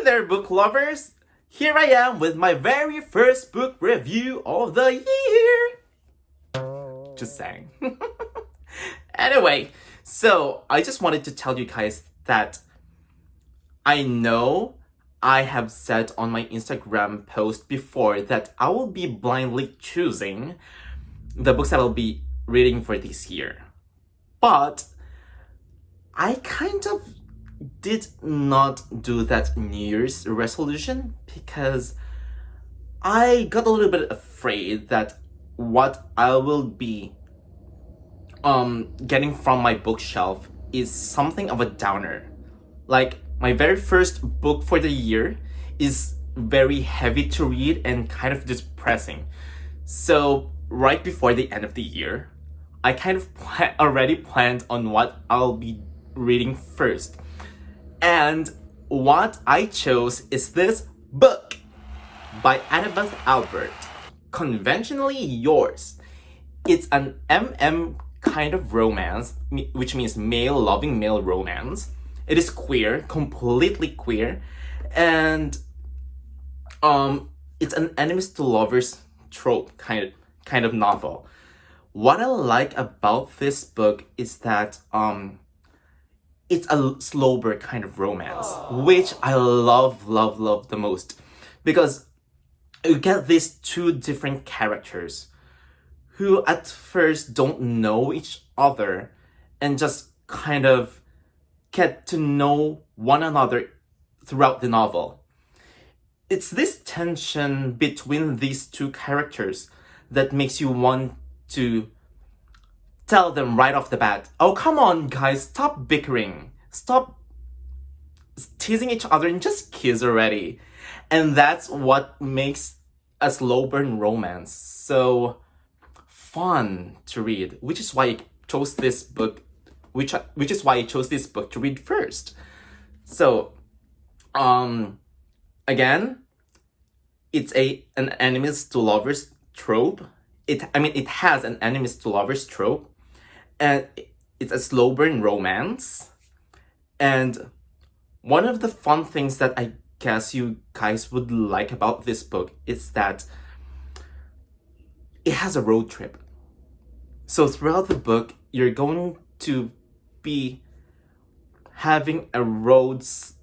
there, book lovers! Here I am with my very first book review of the year! Just saying. Anyway, so I just wanted to tell you guys that I know I have said on my Instagram post before that I will be blindly choosing the books that I'll be reading for this year. But I kind of did not do that New Year's resolution because I got a little bit afraid that what I will be getting from my bookshelf is something of a downer. Like, my very first book for the year is very heavy to read and kind of depressing. So right before the end of the year, I kind of already planned on what I'll be reading first. And what I chose is this book by Annabeth Albert, Conventionally Yours. It's an MM kind of romance, which means male loving male romance. It is queer, completely queer, and it's an enemies to lovers trope kind of novel. What I like about this book is that it's a slow burn kind of romance, which I love the most, because you get these two different characters who at first don't know each other and just kind of get to know one another throughout the novel. It's this tension between these two characters that makes you want to tell them right off the bat, oh, come on, guys, stop bickering. Stop teasing each other and just kiss already. And that's what makes a slow burn romance so fun to read, which is why I chose this book, which is why I chose this book to read first. So, again, it's an enemies to lovers trope. It has an enemies to lovers trope, and it's a slow burn romance. And one of the fun things that I guess you guys would like about this book is that it has a road trip. So throughout the book, you're going to be having a roadside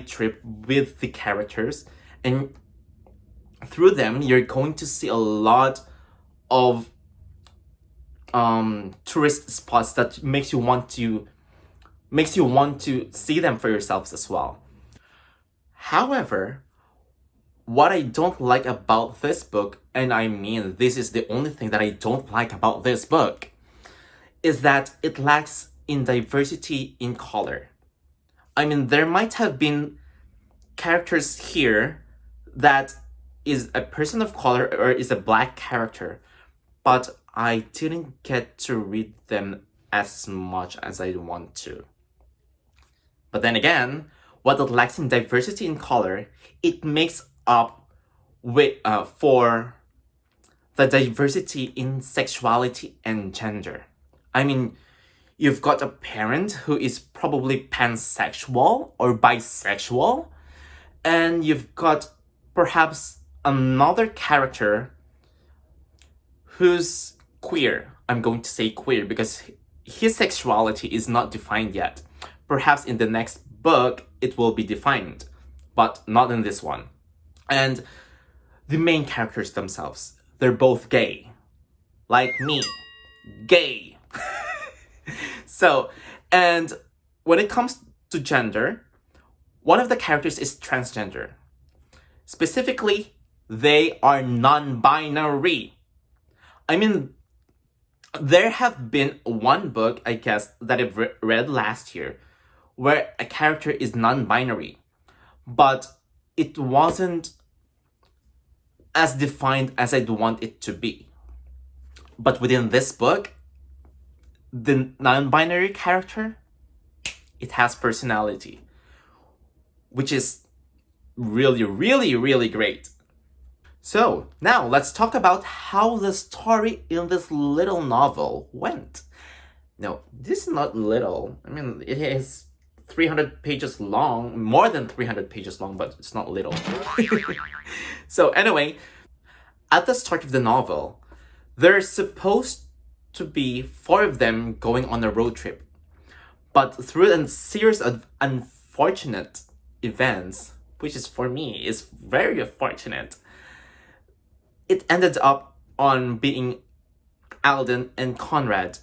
trip with the characters, and through them you're going to see a lot of tourist spots that makes you want to see them for yourselves as well. However, what I don't like about this book, and I mean this is the only thing that I don't like about this book, is that it lacks in diversity in color. I mean, there might have been characters here that is a person of color or is a black character, but I didn't get to read them as much as I want to. But then again, what it lacks in diversity in color, it makes up with for the diversity in sexuality and gender. I mean, you've got a parent who is probably pansexual or bisexual, and you've got perhaps another character who's queer. I'm going to say queer because his sexuality is not defined yet. Perhaps in the next book it will be defined, but not in this one. And the main characters themselves, they're both gay. Like me. Gay. So, and when it comes to gender, one of the characters is transgender. Specifically, they are non-binary. I mean, there have been one book, I guess, that I've read last year where a character is non-binary, but it wasn't as defined as I'd want it to be. But within this book, the non-binary character, it has personality, which is really great. So now let's talk about how the story in this little novel went. No, this is not little. I mean, it is 300 pages long, more than 300 pages long, but it's not little. So anyway, at the start of the novel, there's supposed to be 4 of them going on a road trip. But through a series of unfortunate events, which is for me is very unfortunate, it ended up on being Alden and Conrad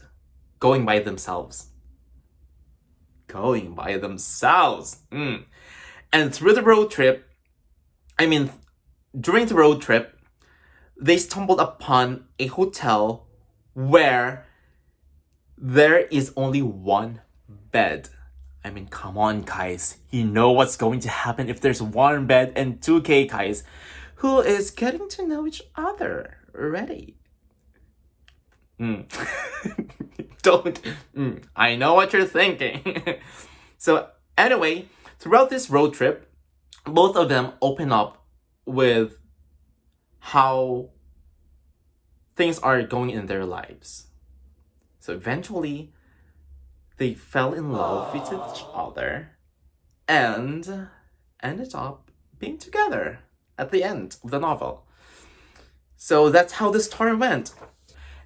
going by themselves. Going by themselves. And through the road trip, during the road trip, they stumbled upon a hotel where there is only one bed. Come on, guys. You know what's going to happen if there's one bed and 2 guys who is getting to know each other already. Don't. I know what you're thinking. So anyway, throughout this road trip, both of them open up with how things are going in their lives. So eventually, they fell in love with each other and ended up being together at the end of the novel. So that's how the story went.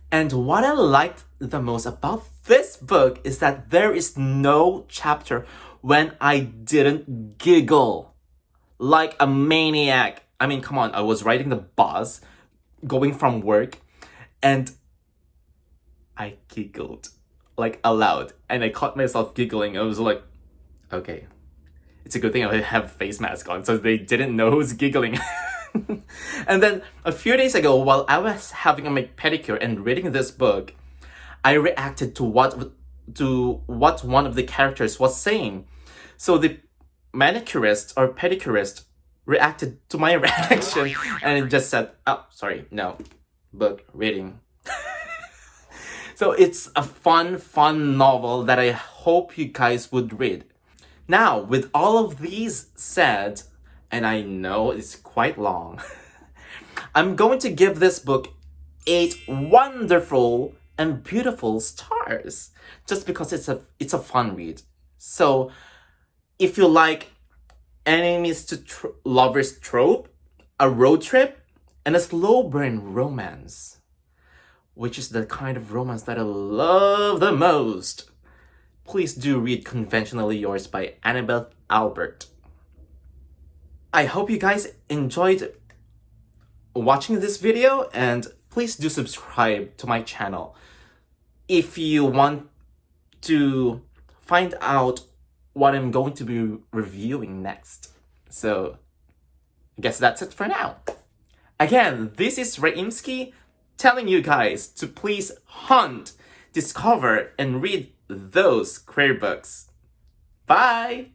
And what I liked the most about this book is that there is no chapter when I didn't giggle like a maniac. Come on, I was riding the bus going from work and I giggled like aloud, and I caught myself giggling. I was like, okay, it's a good thing I have a face mask on so they didn't know who's giggling. And then a few days ago, while I was having my pedicure and reading this book, I reacted to what one of the characters was saying. So the manicurist or pedicurist reacted to my reaction and it just said, oh, sorry, no, book reading. So it's a fun novel that I hope you guys would read. Now, with all of these said, and I know it's quite long, I'm going to give this book 8 wonderful and beautiful stars, just because it's a fun read. So, if you like enemies to lovers trope, a road trip, and a slow burn romance, which is the kind of romance that I love the most, please do read Conventionally Yours by Annabelle Albert. I hope you guys enjoyed watching this video, and please do subscribe to my channel if you want to find out what I'm going to be reviewing next. So, I guess that's it for now. Again, this is Raimskie telling you guys to please hunt, discover, and read those queer books. Bye!